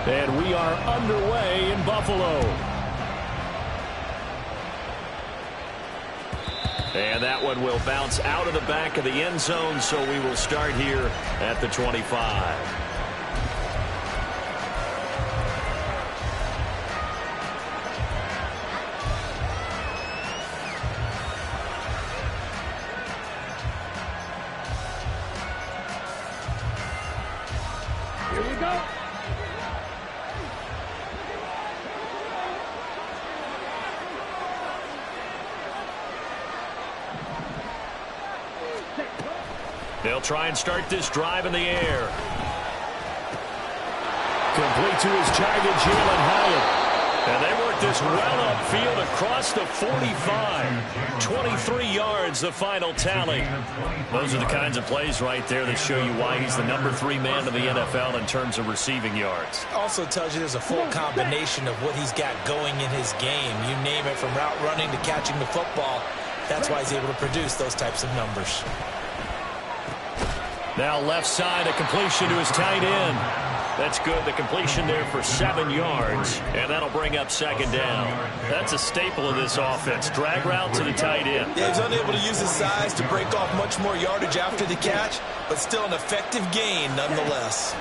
And we are underway in Buffalo. And that one will bounce out of the back of the end zone, so we will start here at the 25. They'll try and start this drive in the air. Complete to his tight end, Jalen Hyatt. And they work this well upfield across the 45. 23 yards, the final tally. Those are the kinds of plays right there that show you why he's the number 3 man in the NFL in terms of receiving yards. Also tells you there's a full combination of what he's got going in his game. You name it, from route running to catching the football. That's why he's able to produce those types of numbers. Now left side, a completion to his tight end. That's good. The completion there for 7 yards, and that'll bring up second down. That's a staple of this offense. Drag route to the tight end. Yeah, he's unable to use his size to break off much more yardage after the catch, but still an effective gain nonetheless.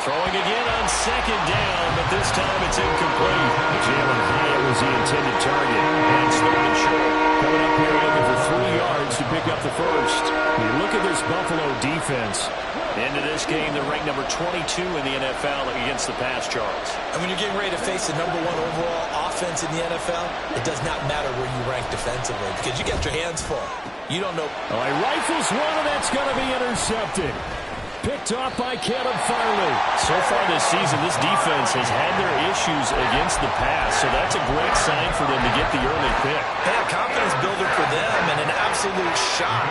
Throwing again on second down, but this time it's incomplete. Jalen Hyatt was the intended target. And it's third and short. Coming up here looking for 3 yards to pick up the first. You look at this Buffalo defense. Into this game, they're ranked number 22 in the NFL against the pass yards. And when you're getting ready to face the number 1 overall offense in the NFL, it does not matter where you rank defensively because you get your hands full. You don't know. Oh, he rifles one, and that's going to be intercepted. Picked off by Caleb Farley. So far this season, this defense has had their issues against the pass, so that's a great sign for them to get the early pick. Hey, a confidence builder for them and an absolute shock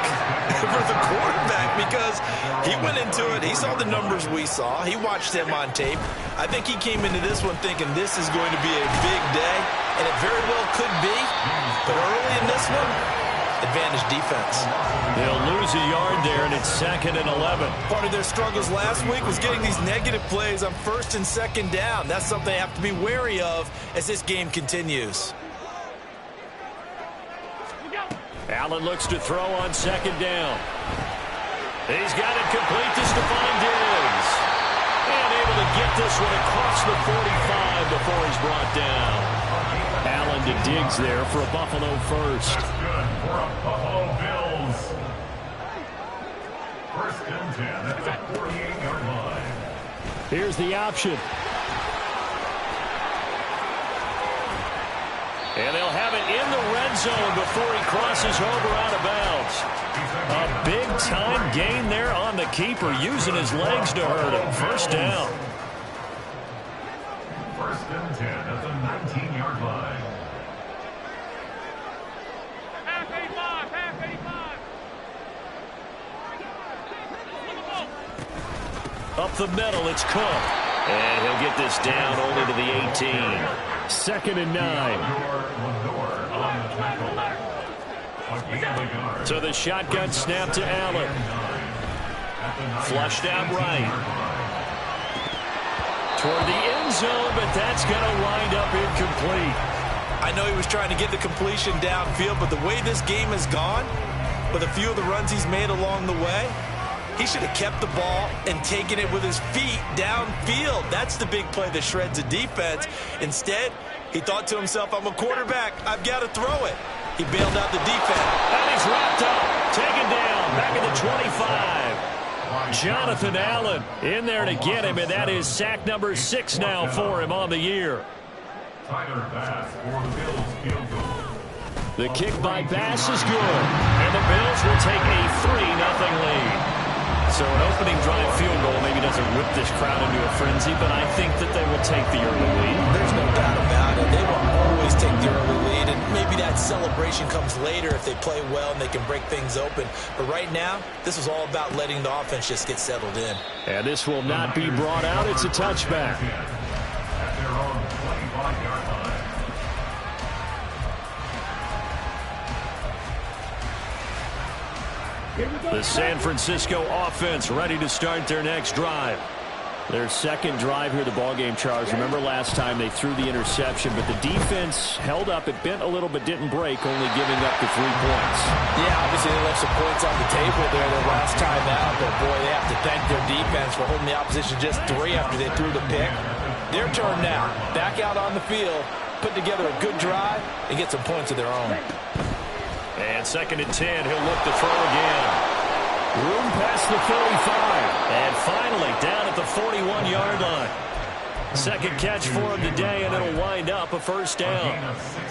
for the quarterback because he went into it. He saw the numbers we saw. He watched them on tape. I think he came into this one thinking this is going to be a big day, and it very well could be. But early in this one, advantage defense. They'll lose a yard there, and it's 2nd and 11. Part of their struggles last week was getting these negative plays on 1st and 2nd down. That's something they have to be wary of as this game continues. Allen looks to throw on 2nd down. He's got it complete to Stephon Diggs. And able to get this one across the 45 before he's brought down. Allen to Diggs there for a Buffalo first. For a Buffalo Bills. 1st and 10 at the 48-yard line. Here's the option. And they'll have it in the red zone before he crosses over out of bounds. A big-time gain there on the keeper, using his legs to hurt him. First down. 1st and 10 at the 19-yard line. Up the middle, it's Cook. And he'll get this down only to the 18. 2nd and 9. So the shotgun snap to Allen. Flushed out right. Toward the end zone, but that's going to wind up incomplete. I know he was trying to get the completion downfield, but the way this game has gone, with a few of the runs he's made along the way, he should have kept the ball and taken it with his feet downfield. That's the big play that shreds a defense. Instead, he thought to himself, I'm a quarterback. I've got to throw it. He bailed out the defense. And he's wrapped up. Taken down. Back at the 25. Jonathan Allen in there to get him, and that is sack number 6 now for him on the year. Tyler Bass for the Bills field goal. The kick by Bass is good. And the Bills will take a 3-0 lead. So an opening drive field goal maybe doesn't whip this crowd into a frenzy, but I think that they will take the early lead. There's no doubt about it. They will always take the early lead, and maybe that celebration comes later if they play well and they can break things open. But right now, this is all about letting the offense just get settled in. And this will not be brought out. It's a touchback. At their own 25-yard line. The San Francisco offense ready to start their next drive. Their second drive here of the ballgame, Charles. Remember last time they threw the interception, but the defense held up. It bent a little but didn't break, only giving up the 3 points. Yeah, obviously they left some points on the table there the last time out, but boy, they have to thank their defense for holding the opposition just 3 after they threw the pick. Their turn now. Back out on the field, put together a good drive, and get some points of their own. And 2nd and 10, he'll look to throw again. Room past the 35. And finally down at the 41-yard line. Second catch for him today, and it'll wind up a first down.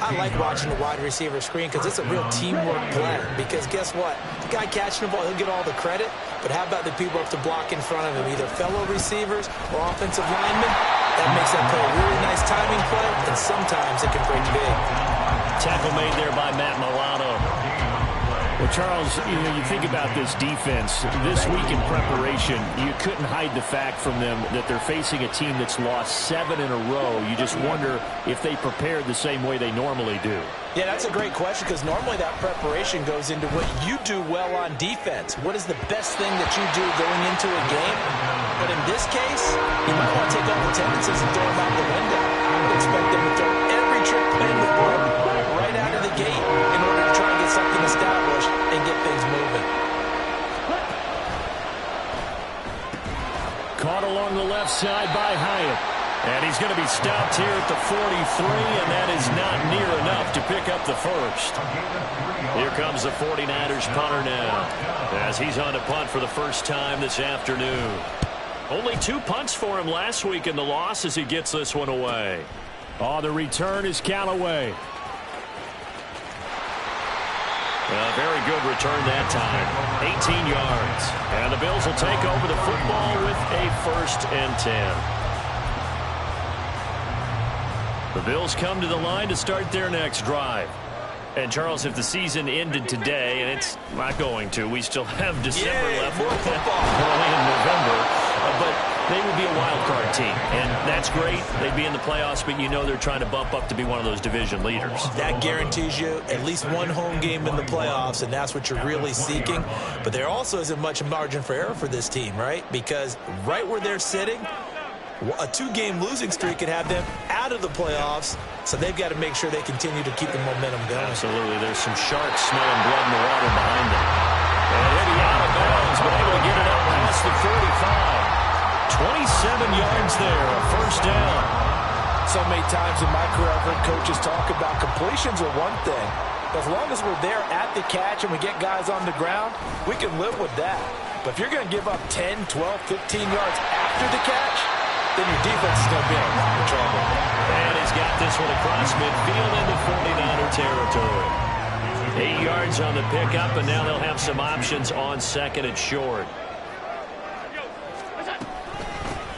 I like watching the wide receiver screen because it's a real teamwork play. Because guess what? The guy catching the ball, he'll get all the credit. But how about the people up to block in front of him, either fellow receivers or offensive linemen? That makes that play a really nice timing play, and sometimes it can break big. Tackle made there by Matt Milano. Well, Charles, you think about this defense. This week in preparation, you couldn't hide the fact from them that they're facing a team that's lost 7 in a row. You just wonder if they prepared the same way they normally do. Yeah, that's a great question because normally that preparation goes into what you do well on defense. What is the best thing that you do going into a game? But in this case, you might want to take all the tendencies and throw them out the window. I would expect them to throw every trick play in the book right out of the gate in order to try and get something established and get things moving. Caught along the left side by Hyatt. And he's going to be stopped here at the 43, and that is not near enough to pick up the first. Here comes the 49ers punter now, as he's on to punt for the first time this afternoon. Only 2 punts for him last week in the loss as he gets this one away. Oh, the return is Callaway. A very good return that time. 18 yards. And the Bills will take over the football with a 1st and 10. The Bills come to the line to start their next drive. And, Charles, if the season ended today, and it's not going to, we still have December left. More football. Early in November. But they would be a wild card team. And that's great. They'd be in the playoffs, but you know they're trying to bump up to be one of those division leaders. That guarantees you at least one home game in the playoffs, and that's what you're really seeking. But there also isn't much margin for error for this team, right? Because right where they're sitting, a 2-game losing streak could have them out of the playoffs, so they've got to make sure they continue to keep the momentum going. Absolutely. There's some sharks smelling blood in the water behind them. And he'll be out of bounds, but able to get it up past the 45. 27 yards there, a first down. So many times in my career, I've heard coaches talk about completions are one thing. As long as we're there at the catch and we get guys on the ground, we can live with that. But if you're going to give up 10, 12, 15 yards after the catch, then your defense is going to be in a lot of trouble. And he's got this one across midfield into 49er territory. 8 yards on the pickup, and now they'll have some options on 2nd and short.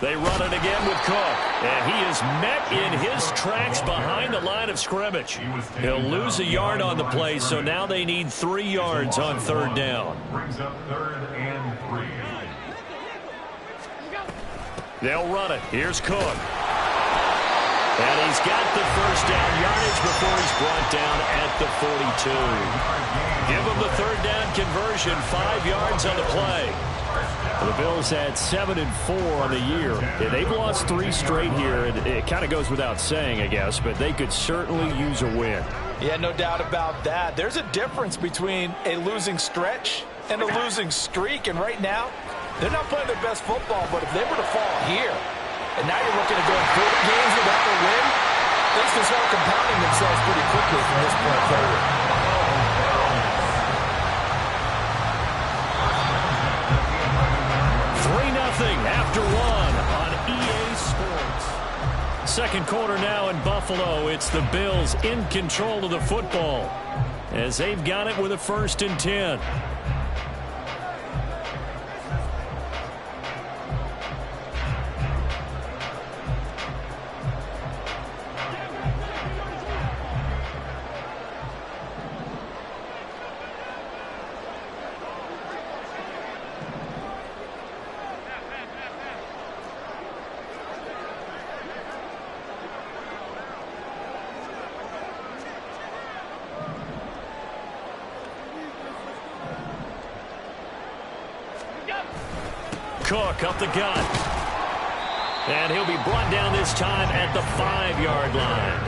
They run it again with Cook, and he is met in his tracks behind the line of scrimmage. He'll lose a yard on the play, so now they need 3 yards on 3rd down. Brings up 3rd and 3. They'll run it. Here's Cook. And he's got the first down yardage before he's brought down at the 42. Give him the 3rd down conversion, 5 yards on the play. The Bills had 7 and 4 on the year. They've lost 3 straight here. It kind of goes without saying, I guess, but they could certainly use a win. Yeah, no doubt about that. There's a difference between a losing stretch and a losing streak, and right now, they're not playing their best football, but if they were to fall here, and now you're looking at going 4 games without a win, things can start compounding themselves pretty quickly from this point forward. 3-0 after 1 on EA Sports. Second quarter now in Buffalo. It's the Bills in control of the football as they've got it with a 1st and 10. Cook up the gut. And he'll be brought down this time at the 5-yard line.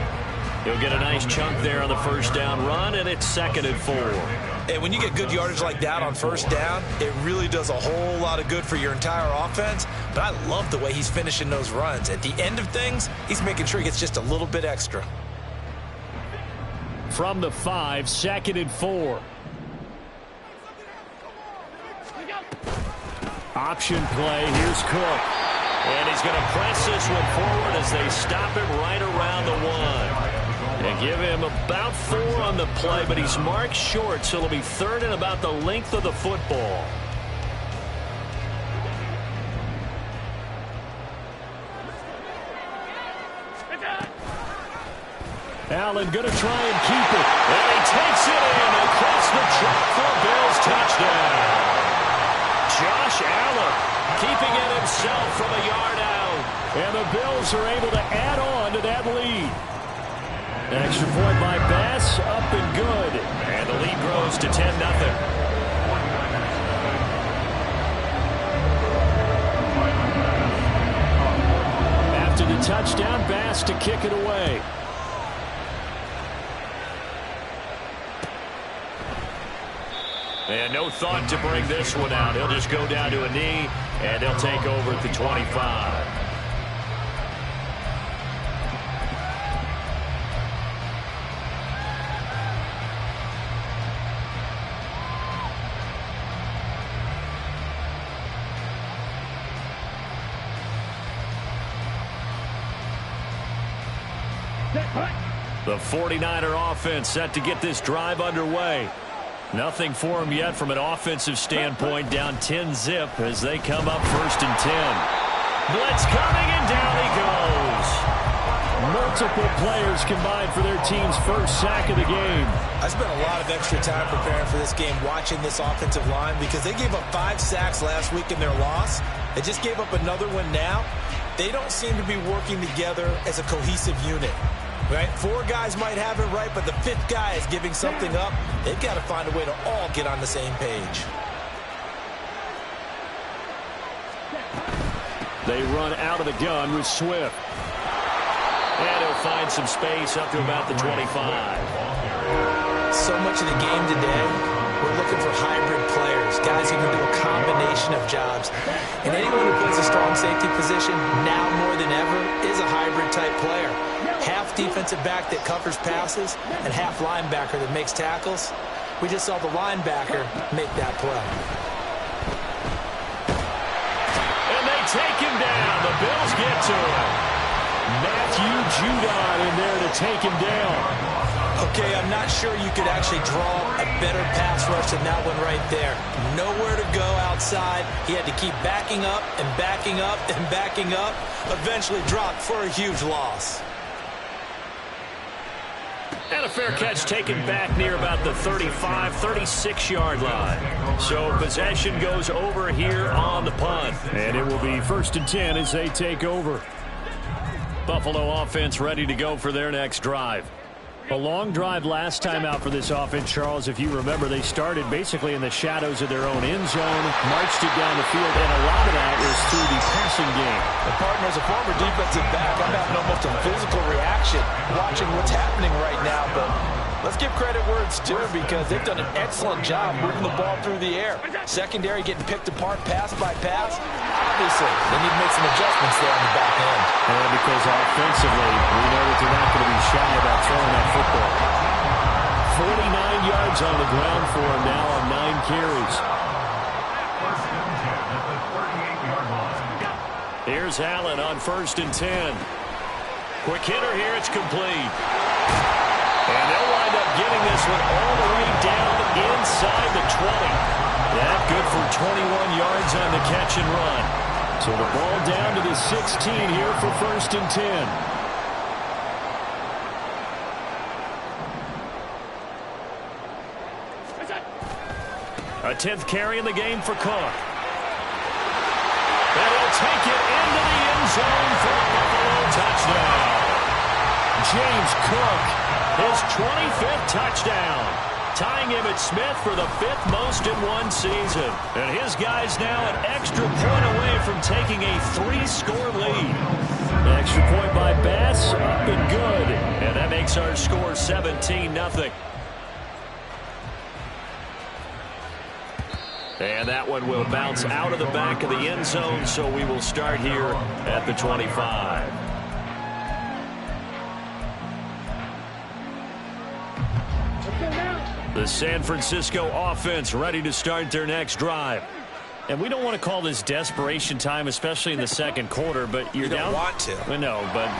He'll get a nice chunk there on the first down run, and it's 2nd and 4. And when you get good yardage like that on first down, it really does a whole lot of good for your entire offense. But I love the way he's finishing those runs. At the end of things, he's making sure he gets just a little bit extra. From the 5, 2nd and 4. Option play. Here's Cook. And he's going to press this one forward as they stop it right around the 1. And give him about 4 on the play, but he's marked short, so it'll be 3rd and about the length of the football. Allen going to try and keep it. And he takes it in across the track for a Bills touchdown. Josh Allen keeping it himself from a yard out. And the Bills are able to add on to that lead. Extra point by Bass, up and good. And the lead grows to 10-0. After the touchdown, Bass to kick it away. And no thought to bring this one out. He'll just go down to a knee, and they'll take over at the 25. The 49er offense set to get this drive underway. Nothing for them yet from an offensive standpoint, down 10-zip as they come up 1st and 10. Blitz coming, and down he goes. Multiple players combined for their team's first sack of the game. I spent a lot of extra time preparing for this game, watching this offensive line, because they gave up 5 sacks last week in their loss. They just gave up another one now. They don't seem to be working together as a cohesive unit. Right? 4 guys might have it right, but the 5th guy is giving something up. They've got to find a way to all get on the same page. They run out of the gun with Swift. And he'll find some space up to about the 25. So much of the game today, we're looking for hybrid players, guys who can do a combination of jobs. And anyone who plays a strong safety position, now more than ever, is a hybrid-type player. Half defensive back that covers passes and half linebacker that makes tackles. We just saw the linebacker make that play. And they take him down. The Bills get to him. Matthew Judon in there to take him down. Okay, I'm not sure you could actually draw a better pass rush than that one right there. Nowhere to go outside. He had to keep backing up and backing up and backing up. Eventually dropped for a huge loss. And a fair catch taken back near about the 35, 36-yard line. So possession goes over here on the punt. And it will be 1st and 10 as they take over. Buffalo offense ready to go for their next drive. A long drive last time out for this offense, Charles. If you remember, they started basically in the shadows of their own end zone, marched it down the field, and a lot of that was through the passing game. And partner, as a former defensive back, I'm having almost a physical reaction watching what's happening right now. But let's give credit where it's due, because they've done an excellent job moving the ball through the air. Secondary getting picked apart pass by pass. Obviously, they need to make some adjustments there on the back end. And because offensively, we know that they're not going to be shy about throwing that football. 49 yards on the ground for him now on 9 carries. Here's Allen on 1st and 10. Quick hitter here, it's complete. And they'll wind up getting this one all the way down inside the 20. That good for 21 yards on the catch and run. So the ball down to the 16 here for 1st and 10. A 10th carry in the game for Cook. And he'll take it into the end zone for a Buffalo touchdown. James Cook, his 25th touchdown. tying him at Smith for the 5th most in one season. And his guy's now an extra point away from taking a 3-score lead. Extra point by Bass, up and good. And that makes our score 17-0. And that one will bounce out of the back of the end zone, so we will start here at the 25. The San Francisco offense ready to start their next drive. And we don't want to call this desperation time, especially in the second quarter, but you're down. You don't want to. No, but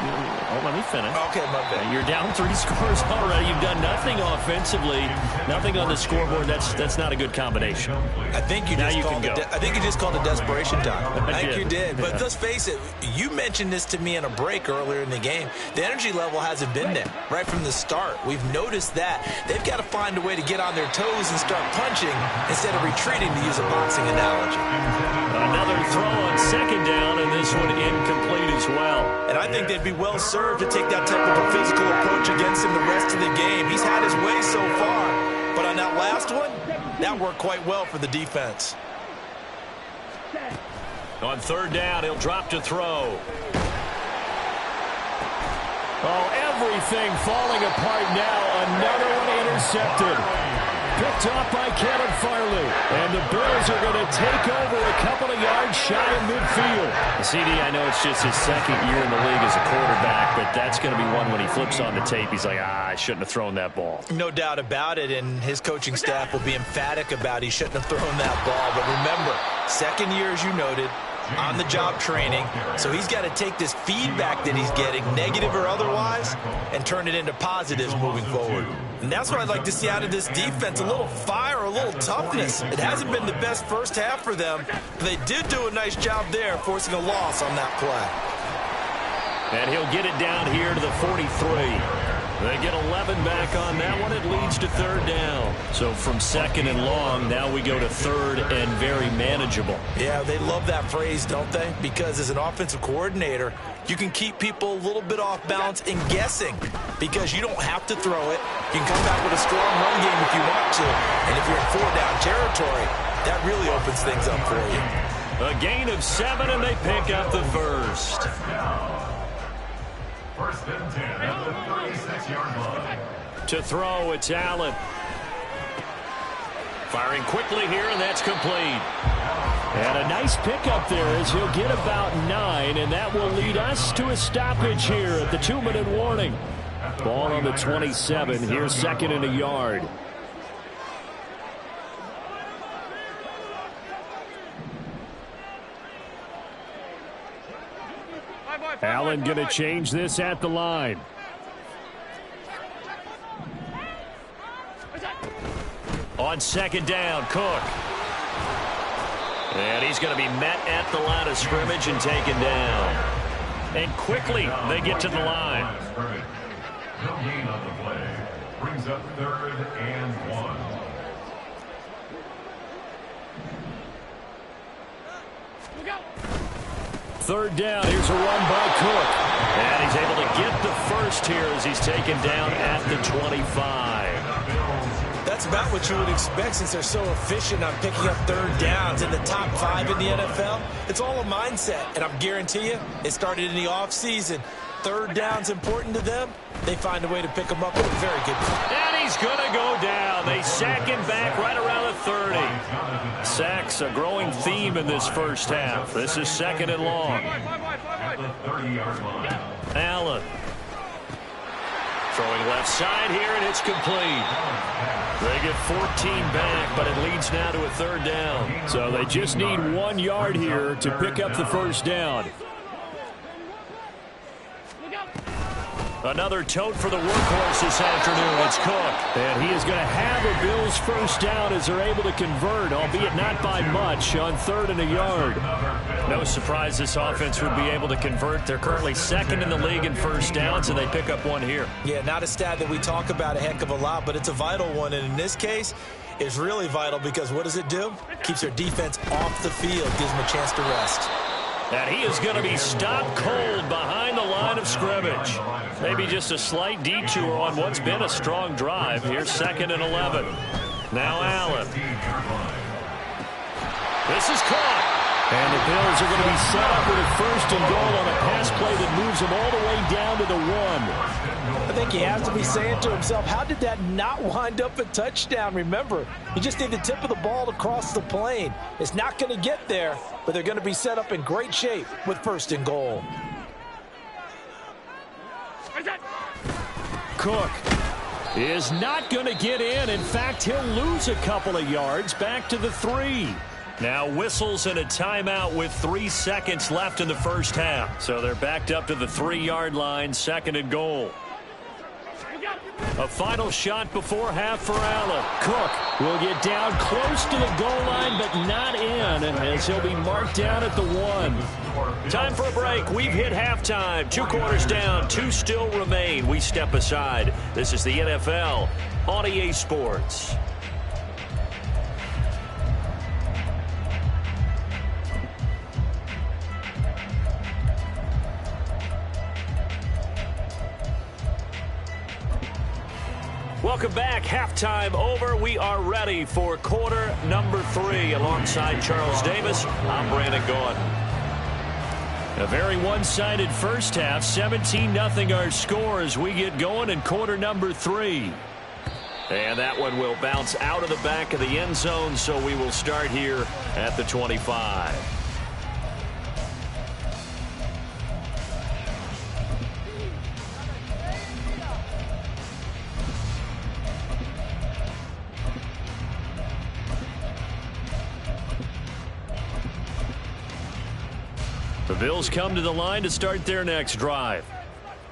let me finish. Okay, my bad. You're down 3 scores already. You've done nothing offensively, nothing on the scoreboard. That's not a good combination. I think you just called it desperation time. I think you did. But let's face it, you mentioned this to me in a break earlier in the game. The energy level hasn't been there right from the start. We've noticed that. They've got to find a way to get on their toes and start punching instead of retreating, to use a boxing analogy. Another throw on second down, and this one incomplete as well. And I think they'd be well served to take that type of a physical approach against him the rest of the game. He's had his way so far, but on that last one, that worked quite well for the defense. On third down, he'll drop to throw. Oh, everything falling apart now. Another one intercepted. Picked off by Kevin Farley. And the Bills are going to take over a couple of yards shy of midfield. CD, I know it's just his second year in the league as a quarterback, but that's going to be one when he flips on the tape. He's like, I shouldn't have thrown that ball. No doubt about it, and his coaching staff will be emphatic about he shouldn't have thrown that ball. But remember, second year, as you noted, on-the-job training, so he's got to take this feedback that he's getting, negative or otherwise, and turn it into positives moving forward. And that's what I'd like to see out of this defense, a little fire, a little toughness. It hasn't been the best first half for them, but they did do a nice job there, forcing a loss on that play. And he'll get it down here to the 43. They get 11 back on that one. It leads to third down. So from second and long, now we go to third and very manageable. Yeah, they love that phrase, don't they? Because as an offensive coordinator, you can keep people a little bit off balance and guessing because you don't have to throw it. You can come back with a strong run game if you want to. And if you're in 4-down territory, that really opens things up for you. A gain of 7, and they pick up the first. First and 10 at the 36-yard line. To throw, it's Allen. Firing quickly here, and that's complete. And a nice pickup there as he'll get about 9, and that will lead us to a stoppage here at the 2-minute warning. Ball on the 27. Here's second and a yard. Allen going to change this at the line. On second down, Cook. And he's going to be met at the line of scrimmage and taken down. And quickly, they get to the line. No gain on the play. Brings up third and 1. Third down, here's a run by Cook. And he's able to get the first here as he's taken down at the 25. That's about what you would expect since they're so efficient on picking up third downs in the top 5 in the NFL. It's all a mindset, and I'm guarantee you it started in the offseason. Third down's important to them. They find a way to pick them up with a very good play. And he's going to go down. They sack him back right around the 30. Sacks a growing theme in this first half. This is second and long. Allen. Throwing left side here, and it's complete. They get 14 back, but it leads now to a third down. So they just need 1 yard here to pick up the first down. Another tote for the workhorse this afternoon. It's Cook. And he is going to have a Bills first down as they're able to convert, albeit not by much, on third and a yard. No surprise this offense would be able to convert. They're currently second in the league in first downs, and they pick up one here. Yeah, not a stat that we talk about a heck of a lot, but it's a vital one. And in this case, it's really vital because what does it do? Keeps their defense off the field, gives them a chance to rest. And he is going to be stopped cold behind the line line of scrimmage. Maybe just a slight detour on what's been a strong drive. Here's 2nd and 11. Now Allen. This is caught. And the Bills are going to be set up with a 1st and goal on a pass play that moves them all the way down to the 1. I think he has to be saying to himself, how did that not wind up a touchdown? Remember, you just need the tip of the ball to cross the plane. It's not going to get there, but they're going to be set up in great shape with 1st and goal. Cook is not going to get in. In fact, he'll lose a couple of yards back to the 3. Now whistles and a timeout with 3 seconds left in the first half. So they're backed up to the 3-yard line, 2nd and goal. A final shot before half for Allen. Cook will get down close to the goal line, but not in, as he'll be marked down at the 1. Time for a break. We've hit halftime. 2 quarters down, 2 still remain. We step aside. This is the NFL on EA Sports. Welcome back. Halftime over. We are ready for quarter number 3. Alongside Charles Davis, I'm Brandon Gordon. A very one-sided first half. 17-0 our score as we get going in quarter number 3. And that one will bounce out of the back of the end zone, so we will start here at the 25. The Bills come to the line to start their next drive.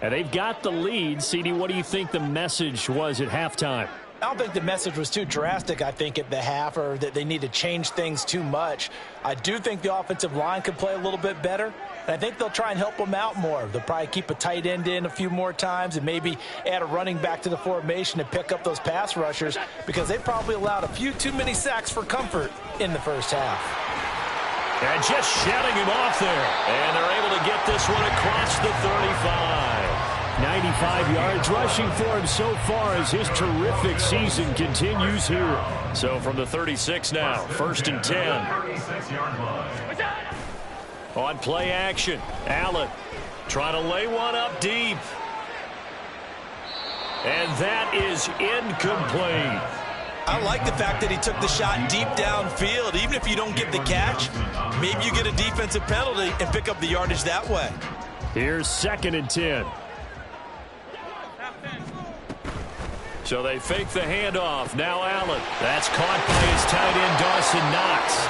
And they've got the lead. CD, what do you think the message was at halftime? I don't think the message was too drastic, I think, at the half, or that they need to change things too much. I do think the offensive line could play a little bit better, and I think they'll try and help them out more. They'll probably keep a tight end in a few more times and maybe add a running back to the formation to pick up those pass rushers, because they probably allowed a few too many sacks for comfort in the first half. And just shutting him off there. And they're able to get this one across the 35. 95 yards rushing for him so far as his terrific season continues here. So from the 36 now, 1st and 10. On play action, Allen trying to lay one up deep. And that is incomplete. I like the fact that he took the shot deep downfield. Even if you don't get the catch, maybe you get a defensive penalty and pick up the yardage that way. Here's 2nd and 10. So they fake the handoff. Now Allen. That's caught by his tight end, Dawson Knox.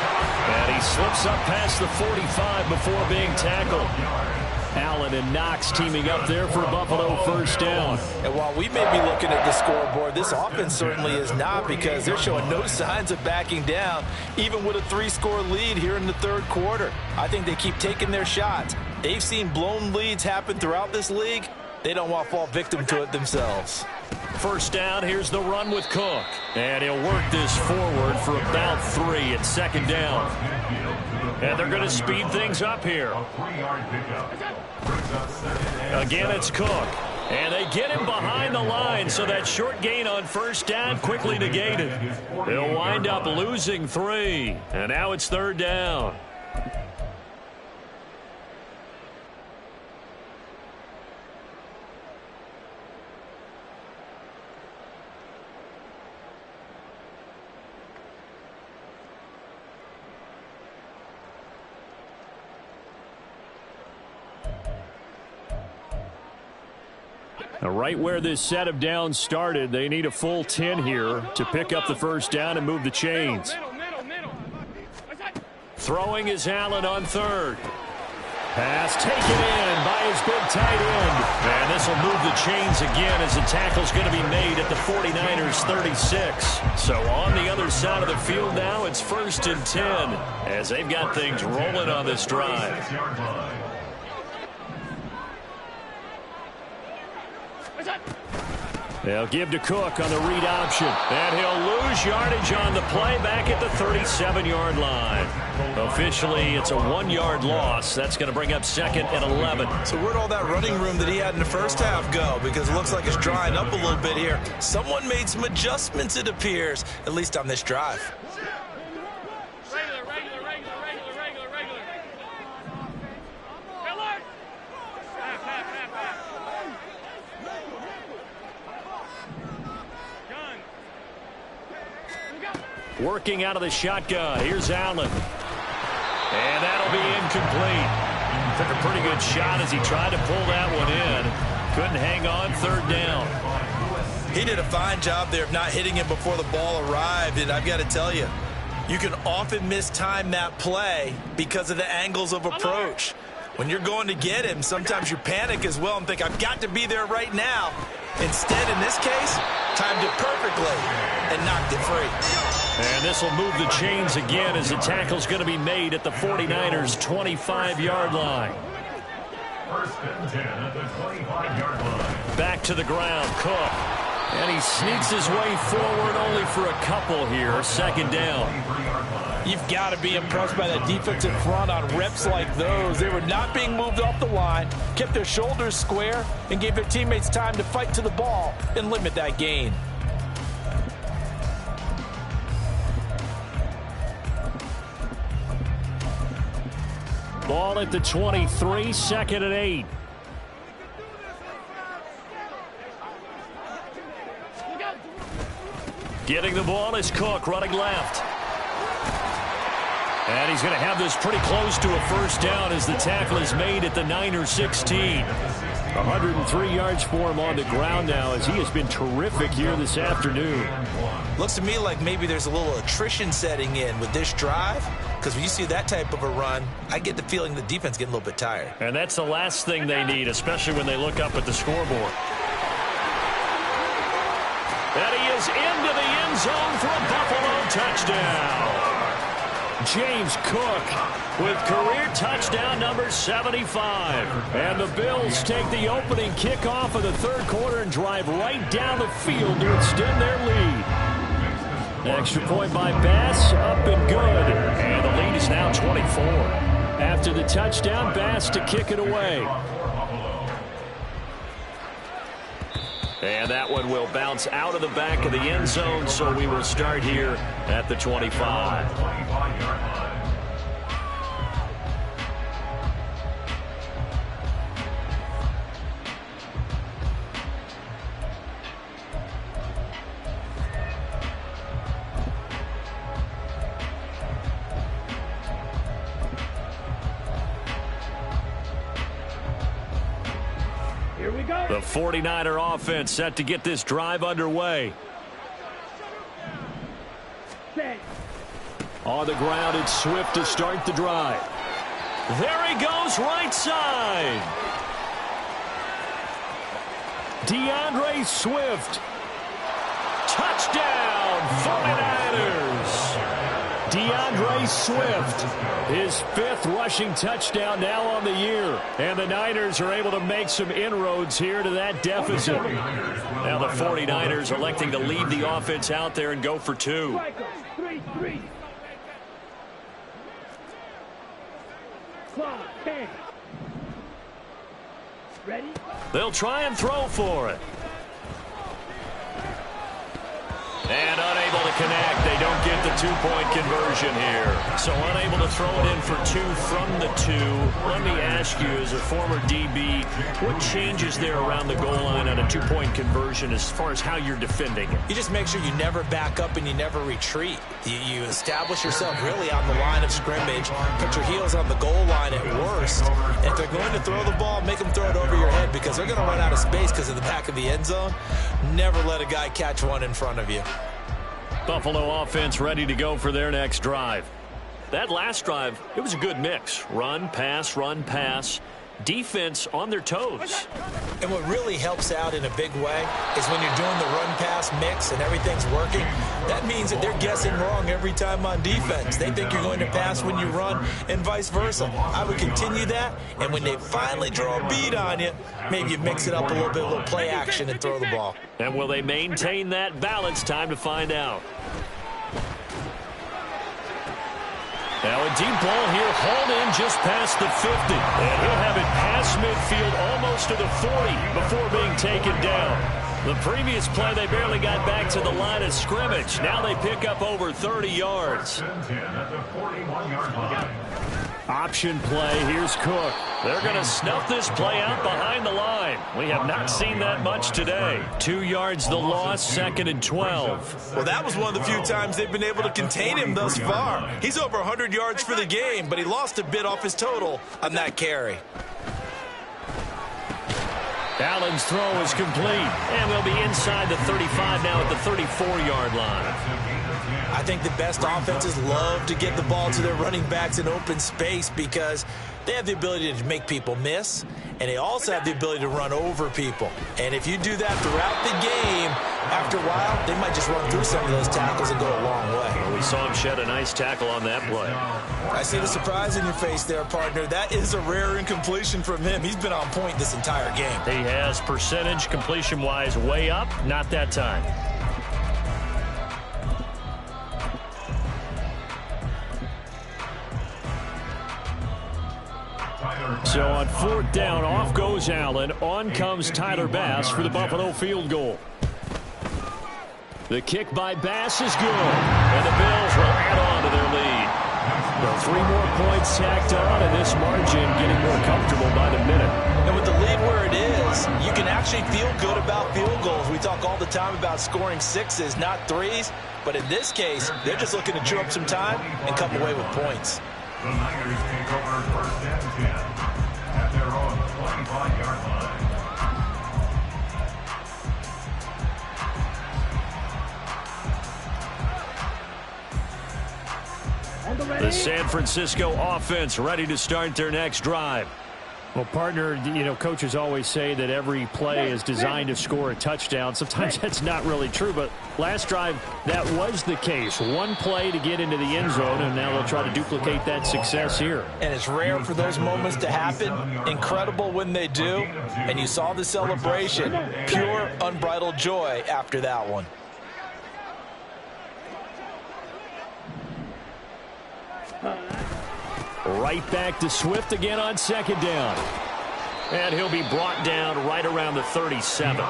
And he slips up past the 45 before being tackled. Allen and Knox teaming up there for Buffalo, 1st down. And while we may be looking at the scoreboard, this offense certainly is not, because they're showing no signs of backing down, even with a 3-score lead here in the 3rd quarter. I think they keep taking their shots. They've seen blown leads happen throughout this league. They don't want to fall victim to it themselves. 1st down, here's the run with Cook. And he'll work this forward for about 3 at 2nd down. And they're going to speed things up here. Again, it's Cook. And they get him behind the line, so that short gain on 1st down quickly negated. They'll wind up losing 3. And now it's 3rd down. Now, right where this set of downs started, they need a full 10 here to pick up the 1st down and move the chains. Throwing is Allen on 3rd. Pass taken in by his big tight end. And this will move the chains again as the tackle's going to be made at the 49ers 36. So on the other side of the field now, it's 1st and 10 as they've got things rolling on this drive. They'll give to Cook on the read option. And he'll lose yardage on the play back at the 37-yard line. Officially, it's a 1-yard loss. That's going to bring up 2nd and 11. So where'd all that running room that he had in the first half go? Because it looks like it's drying up a little bit here. Someone made some adjustments, it appears, at least on this drive. Working out of the shotgun. Here's Allen. And that'll be incomplete. Took a pretty good shot as he tried to pull that one in. Couldn't hang on. 3rd down. He did a fine job there of not hitting him before the ball arrived. And I've got to tell you, you can often mistime that play because of the angles of approach. When you're going to get him, sometimes you panic as well and think, I've got to be there right now. Instead, in this case, timed it perfectly and knocked it free. And this will move the chains again as the tackle's going to be made at the 49ers' 25-yard line. 1st and 10 at the 25-yard line. Back to the ground, Cook. And he sneaks his way forward only for a couple here. 2nd down. You've got to be impressed by that defensive front on reps like those. They were not being moved off the line, kept their shoulders square, and gave their teammates time to fight to the ball and limit that gain. Ball at the 23, 2nd and 8. Getting the ball is Cook, running left. And he's going to have this pretty close to a 1st down as the tackle is made at the Niners' 16. 103 yards for him on the ground now as he has been terrific here this afternoon. Looks to me like maybe there's a little attrition setting in with this drive, because when you see that type of a run, I get the feeling the defense getting a little bit tired. And that's the last thing they need, especially when they look up at the scoreboard. And he is into the end zone for a Buffalo touchdown. James Cook with career touchdown number 75. And the Bills take the opening kickoff of the 3rd quarter and drive right down the field to extend their lead. Extra point by Bass, up and good. And the lead is now 24. After the touchdown, Bass to kick it away. And that one will bounce out of the back of the end zone, so we will start here at the 25. The 49er offense set to get this drive underway. On the ground, it's Swift to start the drive. There he goes, right side. DeAndre Swift. Touchdown, 49ers. DeAndre Swift, his 5th rushing touchdown now on the year. And the Niners are able to make some inroads here to that deficit. Now the 49ers electing to leave the offense out there and go for 2. They'll try and throw for it. And unable to connect. They don't get the 2-point conversion here. So unable to throw it in for 2 from the 2. Let me ask you, as a former DB, what changes there around the goal line on a 2-point conversion as far as how you're defending it? You just make sure you never back up and you never retreat. You establish yourself really on the line of scrimmage. Put your heels on the goal line at worst. And if they're going to throw the ball, make them throw it over your head because they're going to run out of space because of the back of the end zone. Never let a guy catch one in front of you. Buffalo offense ready to go for their next drive. That last drive, it was a good mix. Run, pass, defense on their toes. And what really helps out in a big way is when you're doing the run-pass mix and everything's working, that means that they're guessing wrong every time on defense. They think you're going to pass when you run and vice versa. I would continue that, and when they finally draw a beat on you, maybe you mix it up a little play action and throw the ball. And will they maintain that balance? Time to find out. Now a deep ball here, hauled in just past the 50. And he'll have it past midfield, almost to the 40 before being taken down. The previous play, they barely got back to the line of scrimmage. Now they pick up over 30 yards. Option play, here's Cook. They're going to snuff this play out behind the line. We have not seen that much today. 2 yards the loss, 2nd and 12. Well, that was one of the few times they've been able to contain him thus far. He's over 100 yards for the game, but he lost a bit off his total on that carry. Allen's throw is complete, and we'll be inside the 35 now at the 34-yard line. I think the best offenses love to get the ball to their running backs in open space because they have the ability to make people miss, and they also have the ability to run over people. And if you do that throughout the game, after a while, they might just run through some of those tackles and go a long way. Well, we saw him shed a nice tackle on that play. I see the surprise in your face there, partner. That is a rare incompletion from him. He's been on point this entire game. He has percentage completion-wise way up, not that time. So on 4th down, off goes Allen. On comes Tyler Bass for the Buffalo field goal. The kick by Bass is good. And the Bills will add on to their lead. Well, 3 more points tacked on, and this margin getting more comfortable by the minute. And with the lead where it is, you can actually feel good about field goals. We talk all the time about scoring 6s, not 3s. But in this case, they're just looking to chew up some time and come away with points. The Niners take over 1st and 10 at their own 25-yard line. The San Francisco offense ready to start their next drive. Well, partner, you know, coaches always say that every play is designed to score a touchdown. Sometimes that's not really true, but last drive, that was the case. One play to get into the end zone, and now they'll try to duplicate that success here. And it's rare for those moments to happen. Incredible when they do. And you saw the celebration. Pure, unbridled joy after that one. Right back to Swift again on 2nd down. And he'll be brought down right around the 37.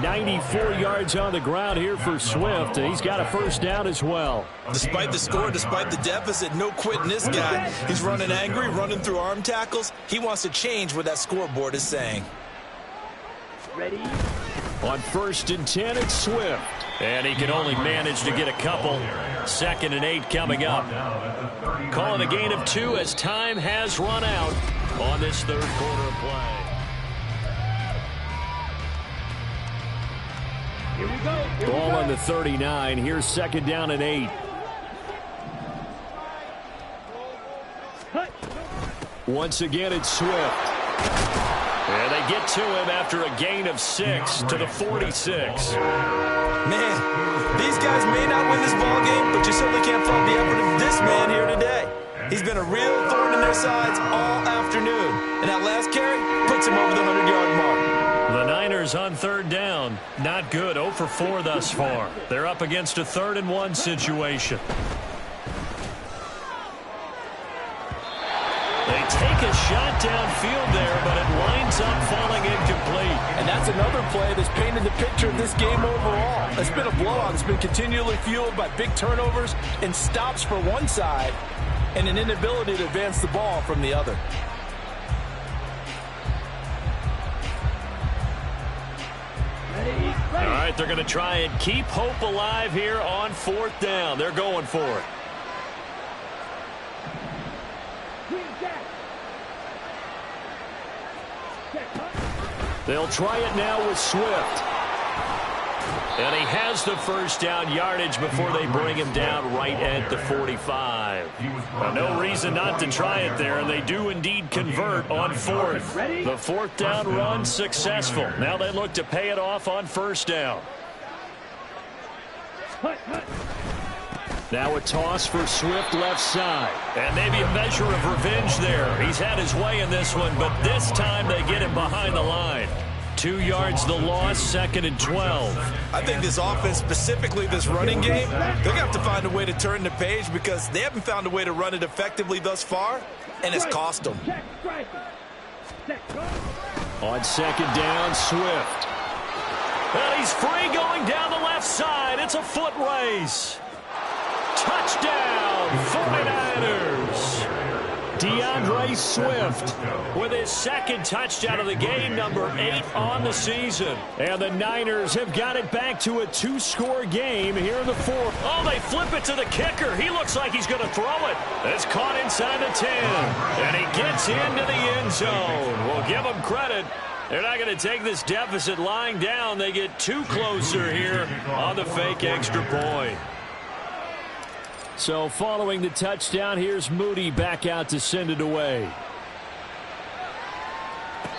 94 yards on the ground here for Swift. He's got a 1st down as well. Despite the score, despite the deficit, no quitting this guy. He's running angry, running through arm tackles. He wants to change what that scoreboard is saying. Ready? On 1st and 10, it's Swift. And he can only manage to get a couple. 2nd and 8 coming up. Calling a gain of 2 as time has run out on this 3rd quarter of play. Here we go. Ball on the 39. Here's 2nd down and 8. Once again, it's Swift. And they get to him after a gain of 6 to the 46. Man, these guys may not win this ball game, but you certainly can't fault the effort of this man here today. He's been a real thorn in their sides all afternoon. And that last carry puts him over the 100-yard mark. The Niners on 3rd down. Not good. 0 for 4 thus far. They're up against a 3rd and 1 situation. They take a shot downfield there, but it winds up falling incomplete. And that's another play that's painted the picture of this game overall. It's been a blowout. It's been continually fueled by big turnovers and stops for one side and an inability to advance the ball from the other. All right, they're going to try and keep hope alive here on 4th down. They're going for it. They'll try it now with Swift. And he has the first down yardage before they bring him down right at the 45. No reason not to try it there, and they do indeed convert on fourth. The fourth down run successful. Now they look to pay it off on first down. Now a toss for Swift left side. And maybe a measure of revenge there. He's had his way in this one, but this time they get him behind the line. 2 yards the loss, 2nd and 12. I think this offense, specifically this running game, they're going to have to find a way to turn the page because they haven't found a way to run it effectively thus far, and it's cost them. On 2nd down, Swift. And he's free going down the left side. It's a foot race. Touchdown, 49ers. DeAndre Swift with his 2nd touchdown of the game, number 8 on the season. And the Niners have got it back to a 2-score game here in the 4th. Oh, they flip it to the kicker. He looks like he's going to throw it. It's caught inside the 10. And he gets into the end zone. We'll give him credit. They're not going to take this deficit lying down. They get 2 closer here on the fake extra point. So following the touchdown, here's Moody back out to send it away.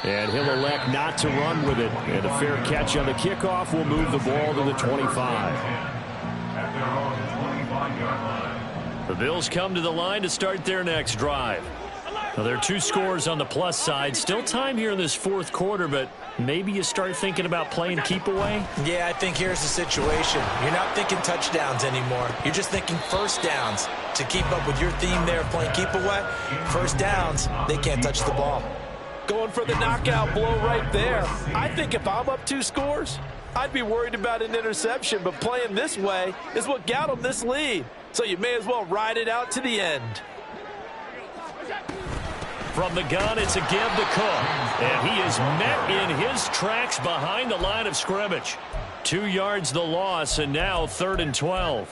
And he'll elect not to run with it. And a fair catch on the kickoff will move the ball to the 25. The Bills come to the line to start their next drive. Now, there are 2 scores on the plus side. Still time here in this 4th quarter, but maybe you start thinking about playing keep away? Yeah, I think here's the situation. You're not thinking touchdowns anymore. You're just thinking first downs. To keep up with your theme there of playing keep away, first downs, they can't touch the ball. Going for the knockout blow right there. I think if I'm up 2 scores, I'd be worried about an interception, but playing this way is what got them this lead. So you may as well ride it out to the end. From the gun, it's a give to Cook. And he is met in his tracks behind the line of scrimmage. 2 yards the loss, and now 3rd and 12.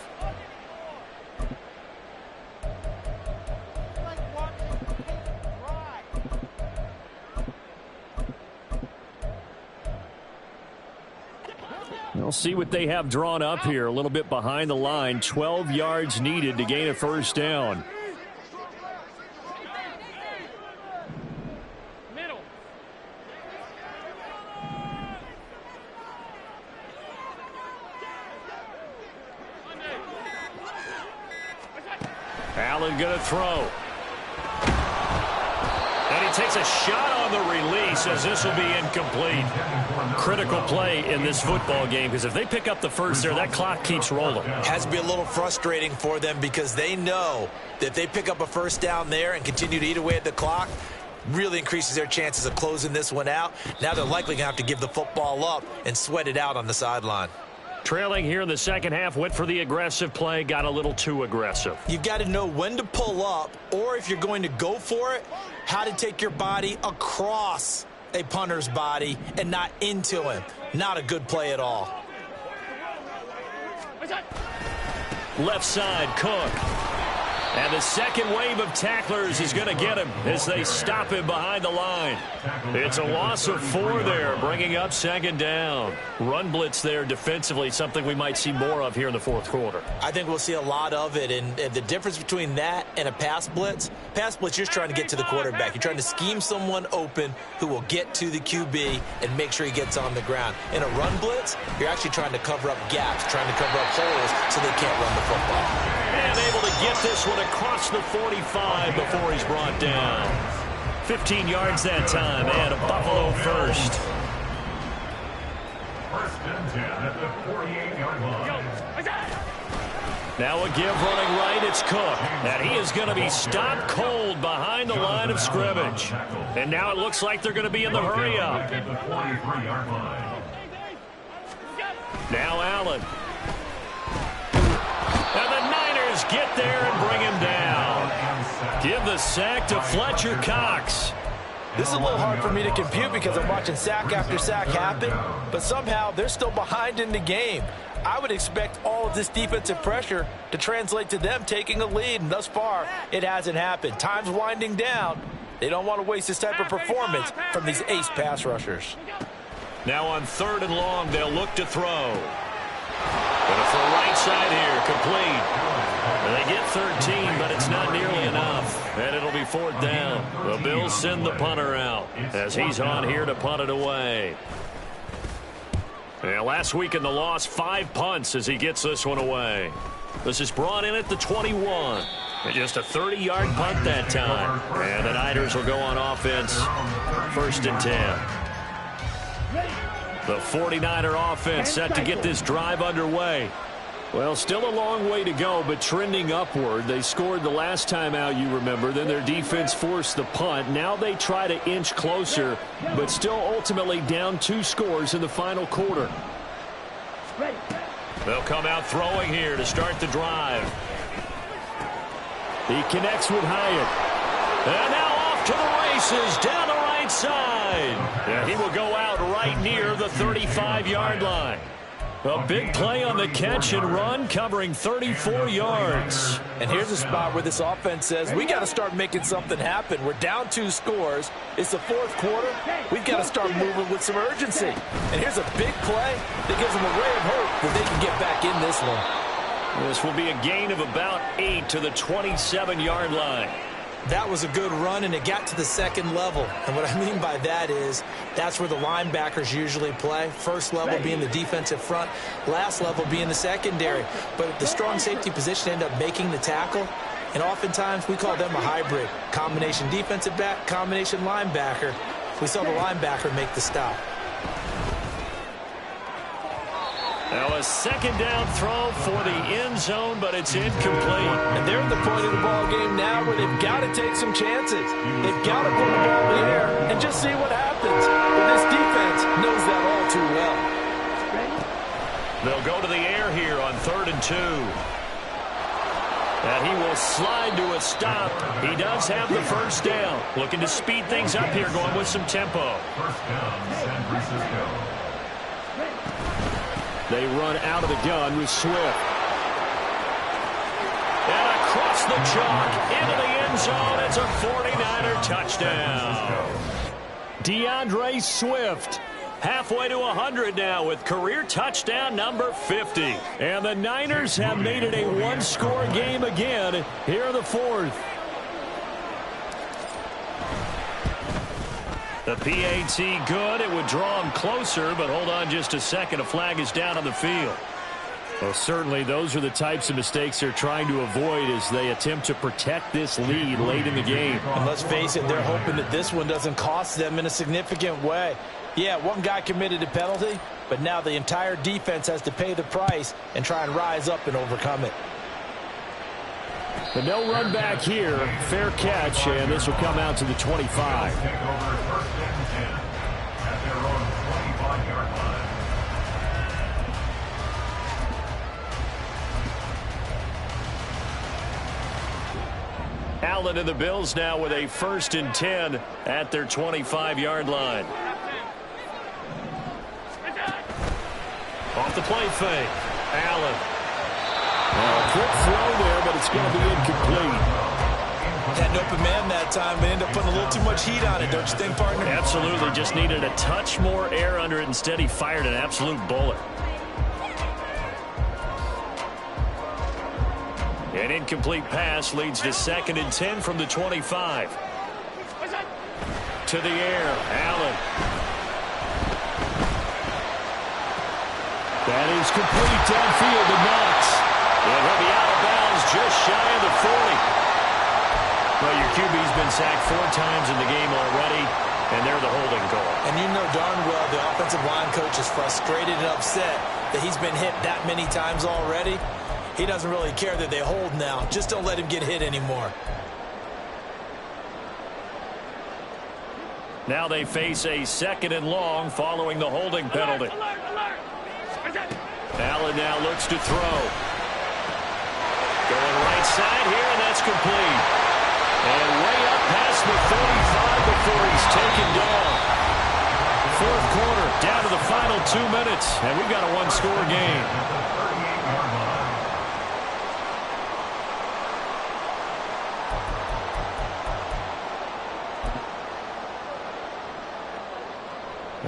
We'll see what they have drawn up here. A little bit behind the line. 12 yards needed to gain a first down. Allen going to throw. And he takes a shot on the release as this will be incomplete. Critical play in this football game because if they pick up the first there, that clock keeps rolling. Has to be a little frustrating for them because they know that if they pick up a first down there and continue to eat away at the clock, really increases their chances of closing this one out. Now they're likely going to have to give the football up and sweat it out on the sideline. Trailing here in the second half, went for the aggressive play, got a little too aggressive. You've got to know when to pull up, or if you're going to go for it, how to take your body across a punter's body and not into him. Not a good play at all. Left side, Cook. And the second wave of tacklers is going to get him as they stop him behind the line. It's a loss of 4 there, bringing up 2nd down. Run blitz there defensively, something we might see more of here in the 4th quarter. I think we'll see a lot of it, and the difference between that and a pass blitz, you're just trying to get to the quarterback. You're trying to scheme someone open who will get to the QB and make sure he gets on the ground. In a run blitz, you're actually trying to cover up gaps, trying to cover up holes so they can't run the football. And able to get this one across the 45 before he's brought down. 15 yards that time, and a Buffalo first. 1st and 10 at the 48-yard line. Now a give running right, it's Cook. And he is going to be stopped cold behind the line of scrimmage. And now it looks like they're going to be in the hurry up. Now Allen. And the Niners get there and bring him down. Give the sack to Fletcher Cox. This is a little hard for me to compute because I'm watching sack after sack happen, but somehow they're still behind in the game. I would expect all of this defensive pressure to translate to them taking a lead, and thus far, it hasn't happened. Time's winding down. They don't want to waste this type of performance from these ace pass rushers. Now on 3rd and long, they'll look to throw. Gonna throw right side here, complete. And they get 13, but it's not nearly enough. And it'll be 4th down. The Bills send the punter out as he's on here to punt it away. And last week in the loss, 5 punts as he gets this one away. This is brought in at the 21. And just a 30-yard punt that time. And the Niners will go on offense, 1st and 10. The 49er offense set to get this drive underway. Well, still a long way to go, but trending upward. They scored the last time out, you remember. Then their defense forced the punt. Now they try to inch closer, but still ultimately down 2 scores in the final quarter. They'll come out throwing here to start the drive. He connects with Hyatt. And now off to the races down the right side. And he will go out right near the 35-yard line. A big play on the catch and run, covering 34 yards. And here's a spot where this offense says, we got to start making something happen. We're down 2 scores. It's the 4th quarter. We've got to start moving with some urgency. And here's a big play that gives them a ray of hope that they can get back in this one. This will be a gain of about 8 to the 27-yard line. That was a good run, and it got to the 2nd level. And what I mean by that is that's where the linebackers usually play. First level being the defensive front, last level being the secondary. But the strong safety position ended up making the tackle, and oftentimes we call them a hybrid. Combination defensive back, combination linebacker. We saw the linebacker make the stop. Now a 2nd down throw for the end zone, but it's incomplete. And they're at the point of the ball game now where they've got to take some chances. They've got to put the ball in the air and just see what happens. But this defense knows that all too well. They'll go to the air here on 3rd and 2. And he will slide to a stop. He does have the 1st down. Looking to speed things up here, going with some tempo. 1st down, San Francisco. They run out of the gun with Swift. And across the chalk, into the end zone. It's a 49er touchdown. DeAndre Swift, halfway to 100 now with career touchdown number 50. And the Niners have made it a 1-score game again here in the 4th. The PAT good. It would draw him closer, but hold on just a second. A flag is down on the field. Well, certainly those are the types of mistakes they're trying to avoid as they attempt to protect this lead late in the game. And let's face it, they're hoping that this one doesn't cost them in a significant way. Yeah, one guy committed a penalty, but now the entire defense has to pay the price and try and rise up and overcome it. But no run back here. Fair catch, and this will come out to the 25. Take over 1st and 10 at their own 25-yard line. Allen and the Bills now with a 1st and 10 at their 25-yard line. Off the play fake. Allen. Well, a quick throw there, but it's going to be incomplete. Had an open man that time, but ended up putting a little too much heat on it, don't you think, partner? Absolutely. Just needed a touch more air under it. Instead, he fired an absolute bullet. An incomplete pass leads to 2nd and 10 from the 25. To the air, Allen. That is complete downfield to Knox. And he'll be out of bounds just shy of the 40. Well, your QB's been sacked 4 times in the game already, and they're the holding call. And you know darn well the offensive line coach is frustrated and upset that he's been hit that many times already. He doesn't really care that they hold now. Just don't let him get hit anymore. Now they face a 2nd and long following the holding penalty. Allen now looks to throw. Going right side here, and that's complete. And way up past the 35 before he's taken down. 4th quarter, down to the final 2 minutes, and we've got a 1-score game.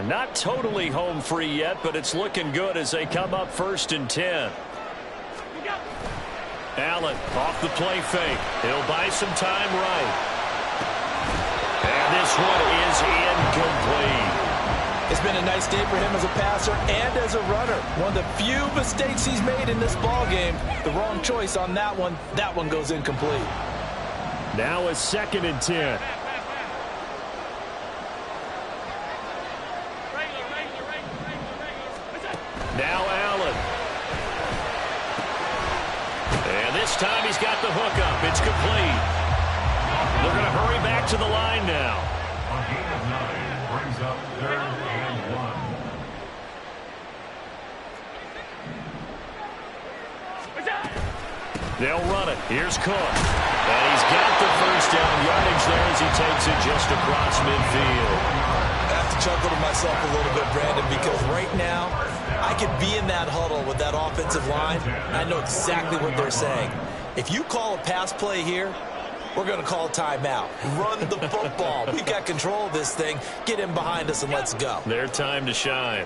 Not totally home free yet, but it's looking good as they come up 1st and 10. Allen off the play fake. He'll buy some time right. And this one is incomplete. It's been a nice day for him as a passer and as a runner. One of the few mistakes he's made in this ball game. The wrong choice on that one. That one goes incomplete. Now a 2nd and 10. Now Allen. And this time he's got the hook up. It's complete. They're going to hurry back to the line now. A gain of 9 brings up 3rd and 1. They'll run it. Here's Cook. And he's got the first down yardage there as he takes it just across midfield. I have to chuckle to myself a little bit, Brandon, because right now I could be in that huddle with that offensive line. I know exactly what they're saying. If you call a pass play here, we're going to call timeout. Run the football. We've got control of this thing. Get in behind us and let's go. Their time to shine.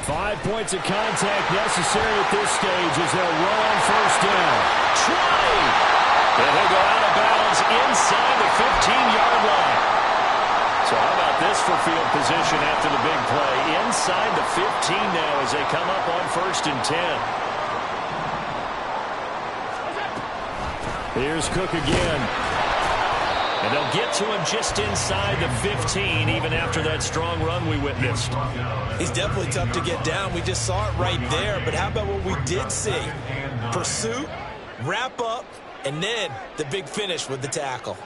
5 points of contact necessary at this stage as they'll run on 1st down. Try! And he'll go out of bounds inside the 15-yard line. So how about this for field position after the big play? Inside the 15 now as they come up on 1st and 10. Here's Cook again. And they'll get to him just inside the 15, even after that strong run we witnessed. He's definitely tough to get down. We just saw it right there. But how about what we did see? Pursuit, wrap up, and then the big finish with the tackle.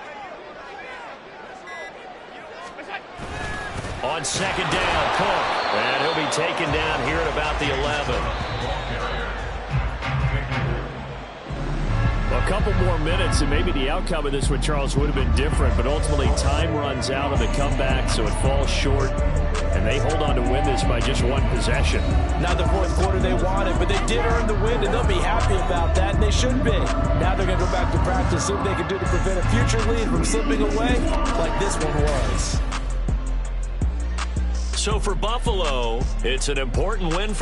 On 2nd down, Cook. And he'll be taken down here at about the 11. A couple more minutes, and maybe the outcome of this one, Charles, would have been different. But ultimately, time runs out of the comeback, so it falls short. And they hold on to win this by just 1 possession. Not the 4th quarter they wanted, but they did earn the win, and they'll be happy about that, and they should be. Now they're going to go back to practice, see what they can do to prevent a future lead from slipping away like this one was. So for Buffalo, it's an important win for